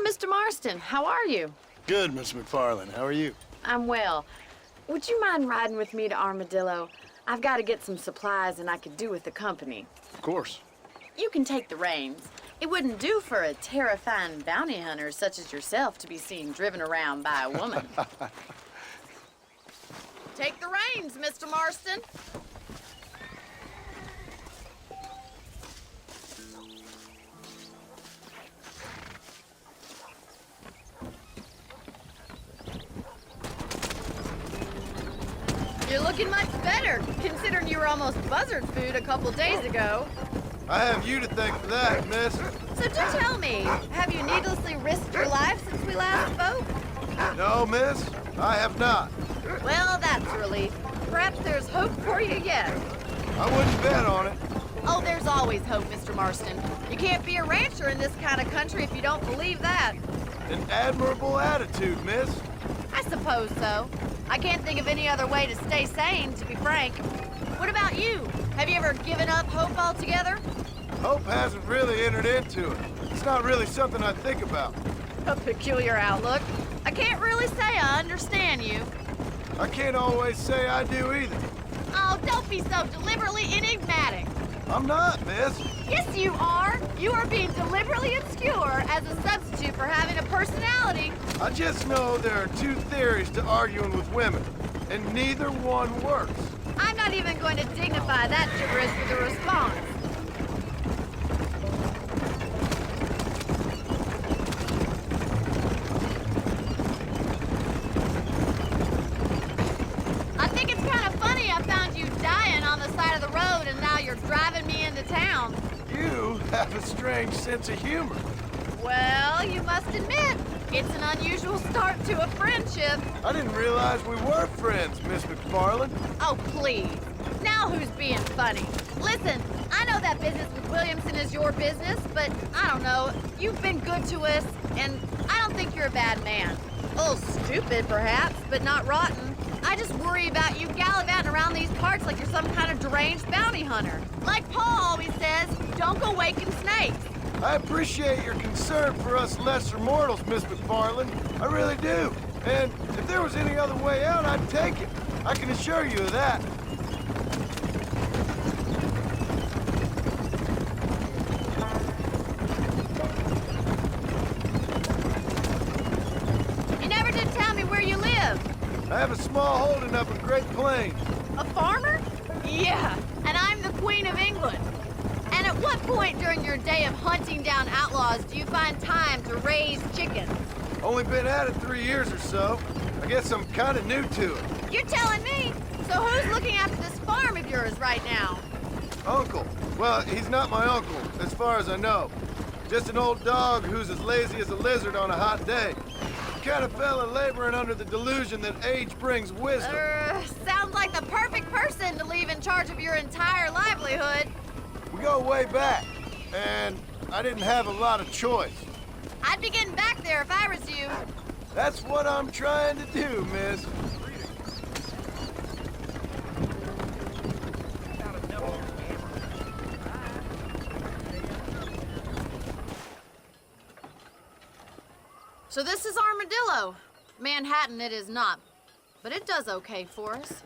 Mr. Marston, how are you? Good, Miss McFarland. How are you? I'm well. Would you mind riding with me to Armadillo? I've got to get some supplies and I could do with the company. Of course. You can take the reins. It wouldn't do for a terrifying bounty hunter such as yourself to be seen driven around by a woman. Take the reins, Mr. Marston. You're looking much better, considering you were almost buzzard food a couple days ago. I have you to thank for that, miss. So do tell me, have you needlessly risked your life since we last spoke? No, miss, I have not. Well, that's a relief. Perhaps there's hope for you yet. I wouldn't bet on it. Oh, there's always hope, Mr. Marston. You can't be a rancher in this kind of country if you don't believe that. An admirable attitude, miss. I suppose so. I can't think of any other way to stay sane, to be frank. What about you? Have you ever given up hope altogether? Hope hasn't really entered into it. It's not really something I think about. A peculiar outlook. I can't really say I understand you. I can't always say I do either. Oh, don't be so deliberately enigmatic. I'm not, miss. Yes, you are. You are being deliberately obscure as a substitute for having a personality. I just know there are two theories to arguing with women, and neither one works. I'm not even going to dignify that gibberish with a response. I think it's kind of funny I found you dying on the side of the road and now you're driving me into town. You have a strange sense of humor. Well, you must admit, it's an unusual start to a friendship. I didn't realize we were friends, Miss McFarland. Oh, please. Now who's being funny? Listen, I know that business with Williamson is your business, but I don't know. You've been good to us, and I don't think you're a bad man. A little stupid, perhaps, but not rotten. I just worry about you gallivanting around these parts like you're some kind of deranged bounty hunter. Like Paul always says, don't go waking snakes. I appreciate your concern for us lesser mortals, Miss McFarland. I really do. And if there was any other way out, I'd take it. I can assure you of that. You never did tell me where you live. I have a small holding up in Great Plains. A farmer? Yeah, and I'm the Queen of England. And at what point during your day of hunting down outlaws do you find time to raise chickens? Only been at it 3 years or so. I guess I'm kind of new to it. You're telling me? So who's looking after this farm of yours right now? Uncle. Well, he's not my uncle, as far as I know. Just an old dog who's as lazy as a lizard on a hot day. The kind of fella laboring under the delusion that age brings wisdom. Sounds like the perfect person to leave in charge of your entire livelihood. We go way back, and I didn't have a lot of choice. I'd be getting back there if I was you. That's what I'm trying to do, miss. So this is Armadillo. Manhattan it is not, but it does okay for us.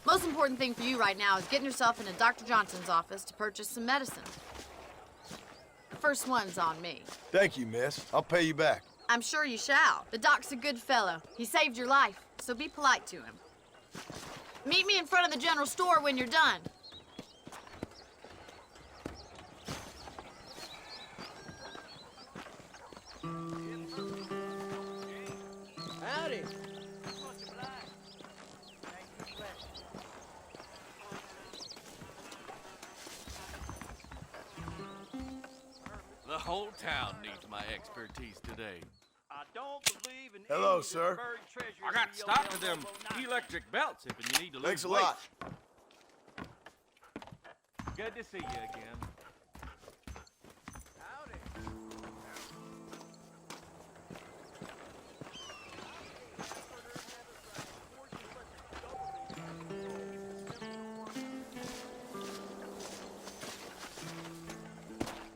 Most important thing for you right now is getting yourself into Dr. Johnson's office to purchase some medicine. The first one's on me. Thank you, miss. I'll pay you back. I'm sure you shall. The doc's a good fellow. He saved your life, so be polite to him. Meet me in front of the general store when you're done. Howdy. The whole town needs my expertise today. I don't believe in Hello, any sir. buried treasure I got in the stopped to yellow them elbow knife. electric belts if you need to lose Thanks a weight. lot. Good to see you again. Howdy.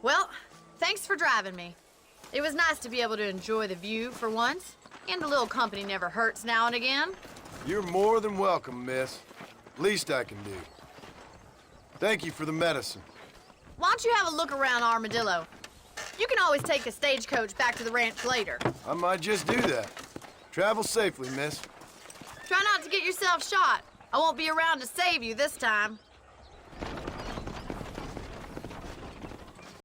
Well, thanks for driving me. It was nice to be able to enjoy the view for once, and a little company never hurts now and again. You're more than welcome, miss. Least I can do. Thank you for the medicine. Why don't you have a look around Armadillo? You can always take a stagecoach back to the ranch later. I might just do that. Travel safely, miss. Try not to get yourself shot. I won't be around to save you this time.